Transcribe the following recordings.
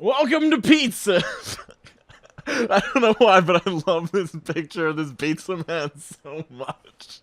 Welcome to pizza! I don't know why, but I love this picture of this pizza man so much.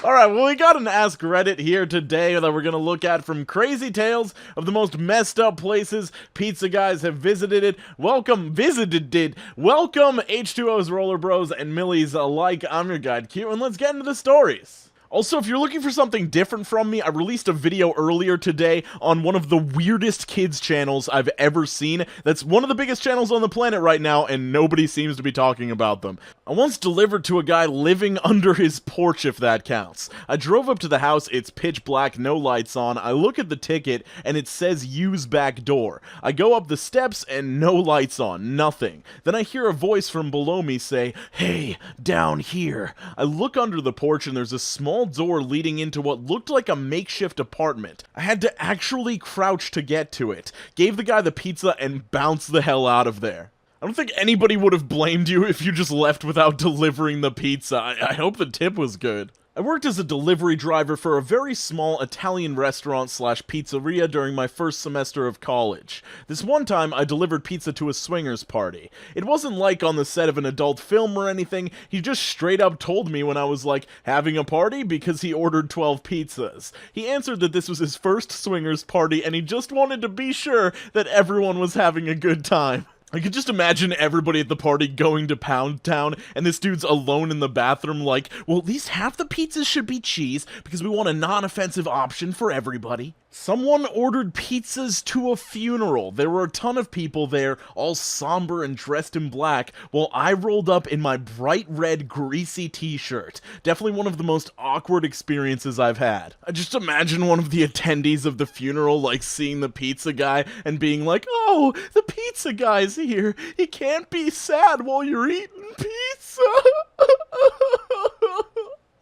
Alright, well, we got an Ask Reddit here today that we're gonna look at from crazy tales of the most messed up places pizza guys have visited. Welcome H2O's Roller Bros and Millies alike. I'm your guide Q, and let's get into the stories. Also, if you're looking for something different from me, I released a video earlier today on one of the weirdest kids channels I've ever seen. That's one of the biggest channels on the planet right now, and nobody seems to be talking about them. I once delivered to a guy living under his porch, if that counts. I drove up to the house, it's pitch black, no lights on. I look at the ticket, and it says use back door. I go up the steps, and no lights on, nothing. Then I hear a voice from below me say, "Hey, down here." I look under the porch, and there's a small door leading into what looked like a makeshift apartment. I had to actually crouch to get to it, gave the guy the pizza, and bounced the hell out of there. I don't think anybody would have blamed you if you just left without delivering the pizza. I hope the tip was good. I worked as a delivery driver for a very small Italian restaurant slash pizzeria during my first semester of college. This one time, I delivered pizza to a swingers party. It wasn't like on the set of an adult film or anything, he just straight up told me when I was like, having a party, because he ordered 12 pizzas. He answered that this was his first swingers party and he just wanted to be sure that everyone was having a good time. I could just imagine everybody at the party going to Pound Town, and this dude's alone in the bathroom like, well, at least half the pizzas should be cheese, because we want a non-offensive option for everybody. Someone ordered pizzas to a funeral. There were a ton of people there, all somber and dressed in black, while I rolled up in my bright red, greasy t-shirt. Definitely one of the most awkward experiences I've had. I just imagine one of the attendees of the funeral, like, seeing the pizza guy and being like, "Oh, the pizza guy's here. He can't be sad while you're eating pizza."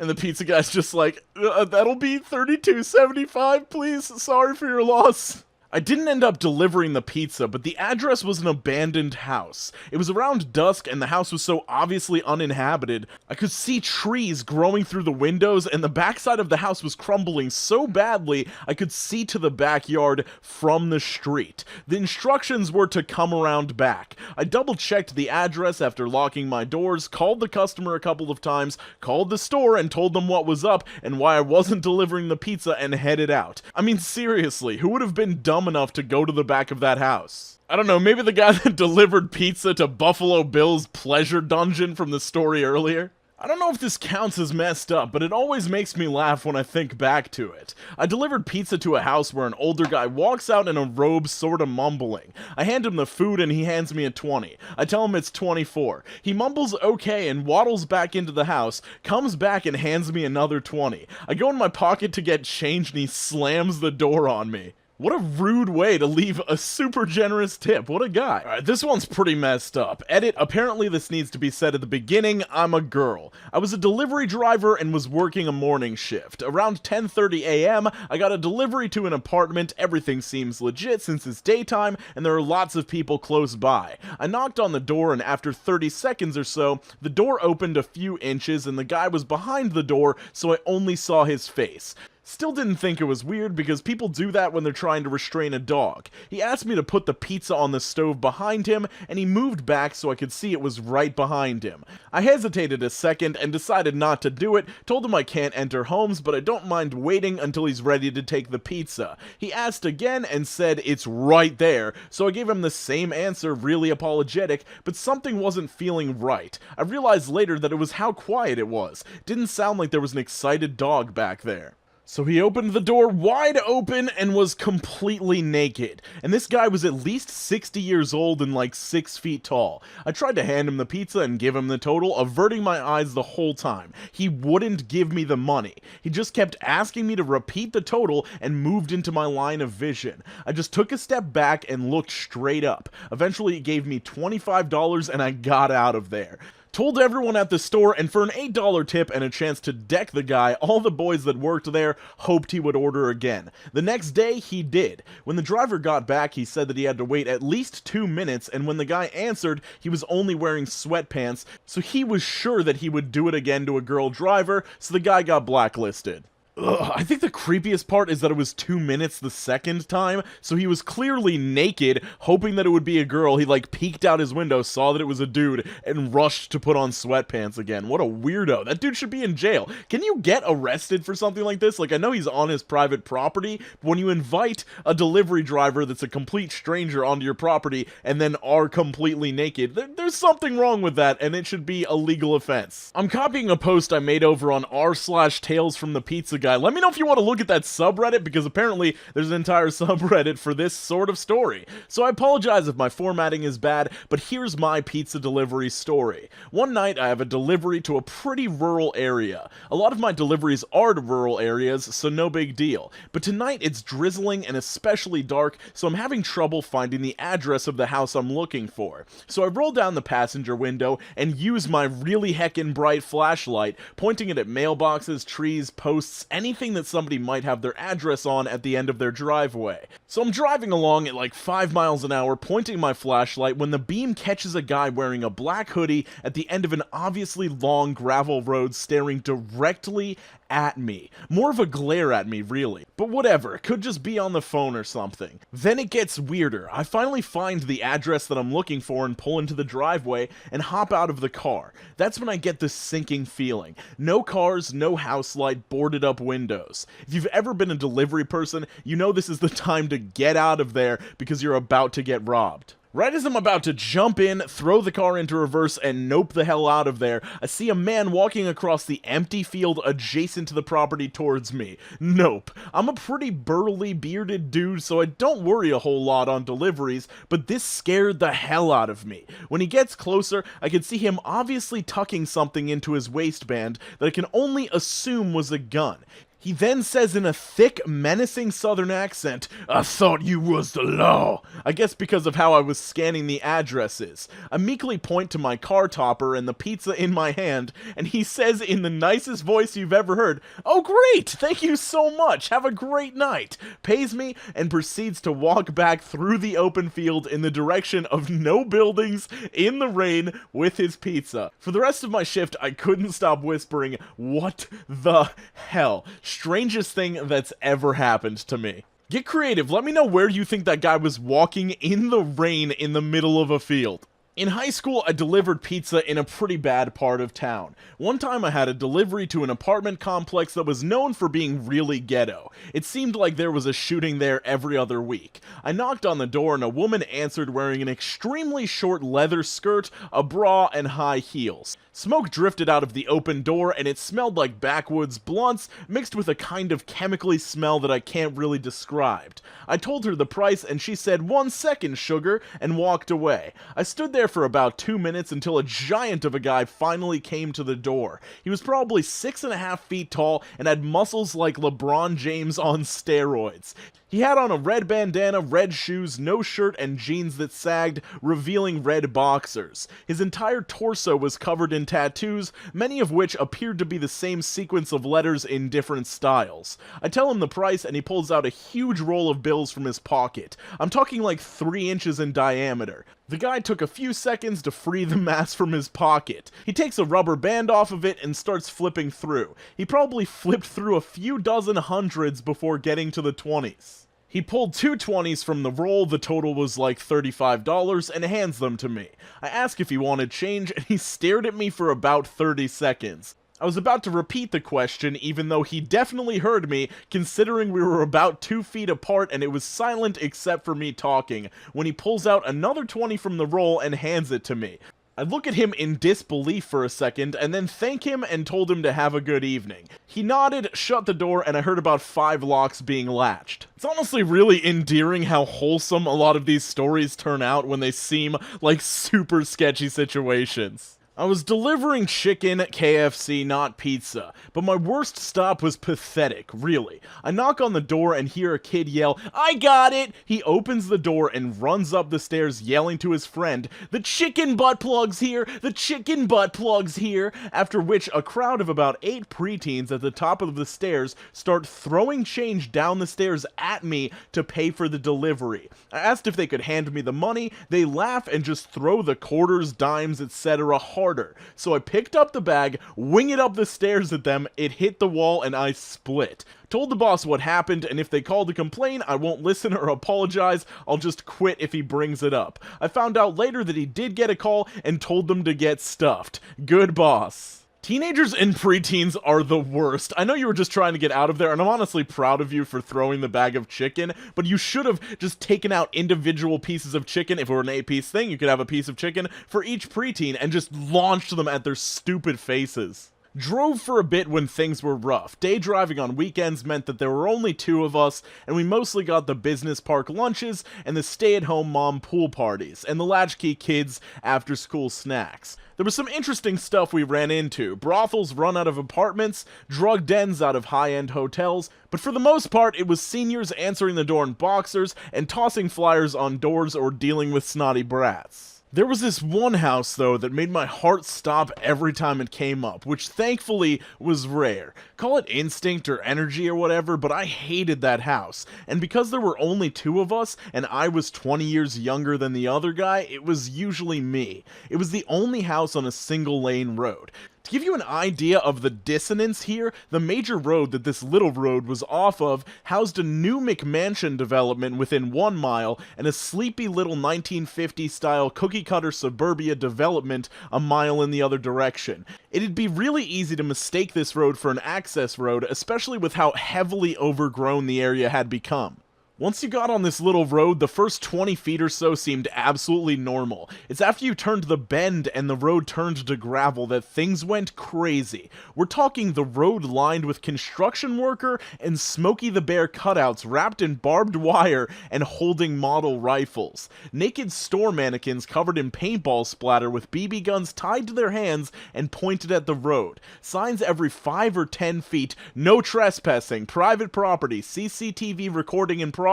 And the pizza guy's just like, "That'll be $32.75, please. Sorry for your loss." I didn't end up delivering the pizza, but the address was an abandoned house. It was around dusk, and the house was so obviously uninhabited, I could see trees growing through the windows, and the backside of the house was crumbling so badly I could see to the backyard from the street. The instructions were to come around back. I double-checked the address after locking my doors, called the customer a couple of times, called the store and told them what was up and why I wasn't delivering the pizza, and headed out. I mean, seriously, who would have been dumb enough to go to the back of that house? I don't know, maybe the guy that delivered pizza to Buffalo Bill's pleasure dungeon from the story earlier? I don't know if this counts as messed up, but it always makes me laugh when I think back to it. I delivered pizza to a house where an older guy walks out in a robe sorta mumbling. I hand him the food and he hands me a 20. I tell him it's 24. He mumbles okay and waddles back into the house, comes back and hands me another 20. I go in my pocket to get change and he slams the door on me. What a rude way to leave a super generous tip. What a guy. Alright, this one's pretty messed up. Edit, apparently this needs to be said at the beginning, I'm a girl. I was a delivery driver and was working a morning shift. Around 10:30 a.m., I got a delivery to an apartment. Everything seems legit since it's daytime and there are lots of people close by. I knocked on the door and after 30 seconds or so, the door opened a few inches and the guy was behind the door, so I only saw his face. Still didn't think it was weird because people do that when they're trying to restrain a dog. He asked me to put the pizza on the stove behind him, and he moved back so I could see it was right behind him. I hesitated a second and decided not to do it, told him I can't enter homes, but I don't mind waiting until he's ready to take the pizza. He asked again and said it's right there, so I gave him the same answer, really apologetic, but something wasn't feeling right. I realized later that it was how quiet it was. Didn't sound like there was an excited dog back there. So he opened the door wide open and was completely naked. And this guy was at least 60 years old and like 6 feet tall. I tried to hand him the pizza and give him the total, averting my eyes the whole time. He wouldn't give me the money. He just kept asking me to repeat the total and moved into my line of vision. I just took a step back and looked straight up. Eventually he gave me $25 and I got out of there. Told everyone at the store, and for an $8 tip and a chance to deck the guy, all the boys that worked there hoped he would order again. The next day, he did. When the driver got back, he said that he had to wait at least 2 minutes, and when the guy answered, he was only wearing sweatpants, so he was sure that he would do it again to a girl driver, so the guy got blacklisted. Ugh, I think the creepiest part is that it was 2 minutes the second time, so he was clearly naked, hoping that it would be a girl. He like peeked out his window, saw that it was a dude, and rushed to put on sweatpants again. What a weirdo. That dude should be in jail. Can you get arrested for something like this? Like, I know he's on his private property, but when you invite a delivery driver that's a complete stranger onto your property and then are completely naked, there's something wrong with that, and it should be a legal offense. I'm copying a post I made over on r/talesfromthepizzaguy. Let me know if you want to look at that subreddit, because apparently there's an entire subreddit for this sort of story. So I apologize if my formatting is bad, but here's my pizza delivery story. One night I have a delivery to a pretty rural area. A lot of my deliveries are to rural areas, so no big deal. But tonight it's drizzling and especially dark, so I'm having trouble finding the address of the house I'm looking for. So I roll down the passenger window and use my really heckin' bright flashlight, pointing it at mailboxes, trees, posts, anything that somebody might have their address on at the end of their driveway. So I'm driving along at like 5 miles an hour, pointing my flashlight, when the beam catches a guy wearing a black hoodie at the end of an obviously long gravel road, staring directly at me. More of a glare at me, really. But whatever, it could just be on the phone or something. Then it gets weirder. I finally find the address that I'm looking for and pull into the driveway and hop out of the car. That's when I get this sinking feeling. No cars, no house light, boarded up windows. If you've ever been a delivery person, you know this is the time to get out of there because you're about to get robbed. Right as I'm about to jump in, throw the car into reverse, and nope the hell out of there, I see a man walking across the empty field adjacent to the property towards me. Nope. I'm a pretty burly, bearded dude, so I don't worry a whole lot on deliveries, but this scared the hell out of me. When he gets closer, I can see him obviously tucking something into his waistband that I can only assume was a gun. He then says in a thick, menacing southern accent, "I thought you was the law." I guess because of how I was scanning the addresses. I meekly point to my car topper and the pizza in my hand, and he says in the nicest voice you've ever heard, "Oh great, thank you so much, have a great night," pays me, and proceeds to walk back through the open field in the direction of no buildings, in the rain, with his pizza. For the rest of my shift, I couldn't stop whispering, "What the hell?" Strangest thing that's ever happened to me. Get creative, let me know where you think that guy was walking in the rain in the middle of a field. In high school, I delivered pizza in a pretty bad part of town. One time I had a delivery to an apartment complex that was known for being really ghetto. It seemed like there was a shooting there every other week. I knocked on the door and a woman answered wearing an extremely short leather skirt, a bra, and high heels. Smoke drifted out of the open door and it smelled like backwoods blunts mixed with a kind of chemically smell that I can't really describe. I told her the price and she said, "1 second, sugar," and walked away. I stood there for about 2 minutes until a giant of a guy finally came to the door. He was probably 6.5 feet tall and had muscles like LeBron James on steroids. He had on a red bandana, red shoes, no shirt, and jeans that sagged, revealing red boxers. His entire torso was covered in tattoos, many of which appeared to be the same sequence of letters in different styles. I tell him the price, and he pulls out a huge roll of bills from his pocket. I'm talking like 3 inches in diameter. The guy took a few seconds to free the mass from his pocket. He takes a rubber band off of it and starts flipping through. He probably flipped through a few dozen hundreds before getting to the 20s. He pulled 2 20s from the roll, the total was like $35, and hands them to me. I ask if he wanted change, and he stared at me for about 30 seconds. I was about to repeat the question, even though he definitely heard me, considering we were about 2 feet apart and it was silent except for me talking, when he pulls out another 20 from the roll and hands it to me. I look at him in disbelief for a second, and then thank him and told him to have a good evening. He nodded, shut the door, and I heard about 5 locks being latched. It's honestly really endearing how wholesome a lot of these stories turn out when they seem like super sketchy situations. I was delivering chicken at KFC, not pizza, but my worst stop was pathetic, really. I knock on the door and hear a kid yell, "I got it!" He opens the door and runs up the stairs yelling to his friend, "The chicken butt plug's here! The chicken butt plug's here!" After which a crowd of about 8 preteens at the top of the stairs start throwing change down the stairs at me to pay for the delivery. I asked if they could hand me the money, they laugh and just throw the quarters, dimes, etc. hard harder. So I picked up the bag, wing it up the stairs at them, it hit the wall, and I split. Told the boss what happened, and if they call to complain, I won't listen or apologize, I'll just quit if he brings it up. I found out later that he did get a call and told them to get stuffed. Good boss. Teenagers and preteens are the worst. I know you were just trying to get out of there, and I'm honestly proud of you for throwing the bag of chicken, but you should have just taken out individual pieces of chicken. If it were an 8-piece thing, you could have a piece of chicken for each preteen and just launched them at their stupid faces. Drove for a bit when things were rough. Day driving on weekends meant that there were only 2 of us, and we mostly got the business park lunches and the stay-at-home mom pool parties, and the latchkey kids after-school snacks. There was some interesting stuff we ran into. Brothels run out of apartments, drug dens out of high-end hotels, but for the most part, it was seniors answering the door in boxers and tossing flyers on doors or dealing with snotty brats. There was this one house, though, that made my heart stop every time it came up, which thankfully was rare. Call it instinct or energy or whatever, but I hated that house. And because there were only 2 of us, and I was 20 years younger than the other guy, it was usually me. It was the only house on a single-lane road. To give you an idea of the dissonance here, the major road that this little road was off of housed a new McMansion development within 1 mile and a sleepy little 1950s-style cookie-cutter suburbia development a mile in the other direction. It'd be really easy to mistake this road for an access road, especially with how heavily overgrown the area had become. Once you got on this little road, the first 20 feet or so seemed absolutely normal. It's after you turned the bend and the road turned to gravel that things went crazy. We're talking the road lined with construction worker and Smokey the Bear cutouts wrapped in barbed wire and holding model rifles. Naked store mannequins covered in paintball splatter with BB guns tied to their hands and pointed at the road. Signs every 5 or 10 feet, no trespassing, private property, CCTV recording in progress.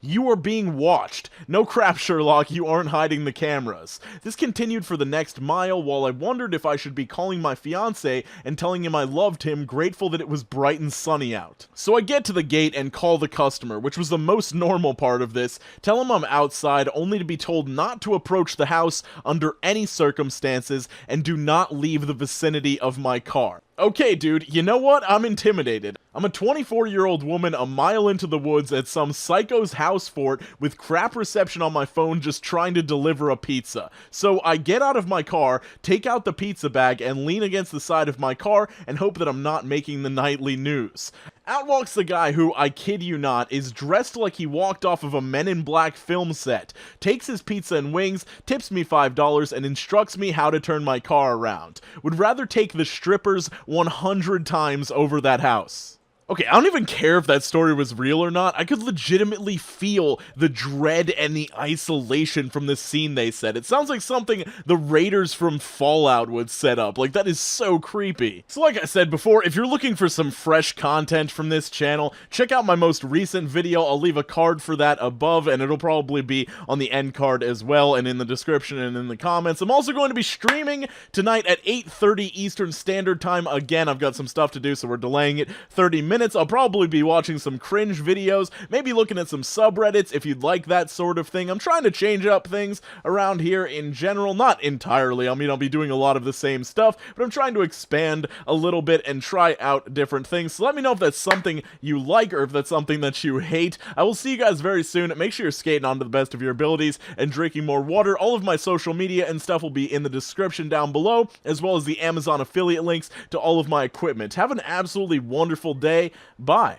You are being watched. No crap, Sherlock, you aren't hiding the cameras. This continued for the next mile while I wondered if I should be calling my fiance and telling him I loved him, grateful that it was bright and sunny out. So I get to the gate and call the customer, which was the most normal part of this, tell him I'm outside only to be told not to approach the house under any circumstances and do not leave the vicinity of my car. Okay, dude, you know what? I'm intimidated. I'm a 24-year-old woman a mile into the woods at some psycho's house fort with crap reception on my phone just trying to deliver a pizza. So I get out of my car, take out the pizza bag, and lean against the side of my car and hope that I'm not making the nightly news. Out walks the guy who, I kid you not, is dressed like he walked off of a Men in Black film set, takes his pizza and wings, tips me $5, and instructs me how to turn my car around. Would rather take the strippers 100 times over that house. Okay, I don't even care if that story was real or not. I could legitimately feel the dread and the isolation from the scene they set. It sounds like something the raiders from Fallout would set up. Like, that is so creepy. So like I said before, if you're looking for some fresh content from this channel, check out my most recent video. I'll leave a card for that above, and it'll probably be on the end card as well, and in the description and in the comments. I'm also going to be streaming tonight at 8:30 Eastern Standard Time. Again, I've got some stuff to do, so we're delaying it 30 minutes. I'll probably be watching some cringe videos, maybe looking at some subreddits if you'd like that sort of thing. I'm trying to change up things around here in general, not entirely. I mean, I'll be doing a lot of the same stuff, but I'm trying to expand a little bit and try out different things. So let me know if that's something you like or if that's something that you hate. I will see you guys very soon. Make sure you're skating on to the best of your abilities and drinking more water. All of my social media and stuff will be in the description down below, as well as the Amazon affiliate links to all of my equipment. Have an absolutely wonderful day. Bye.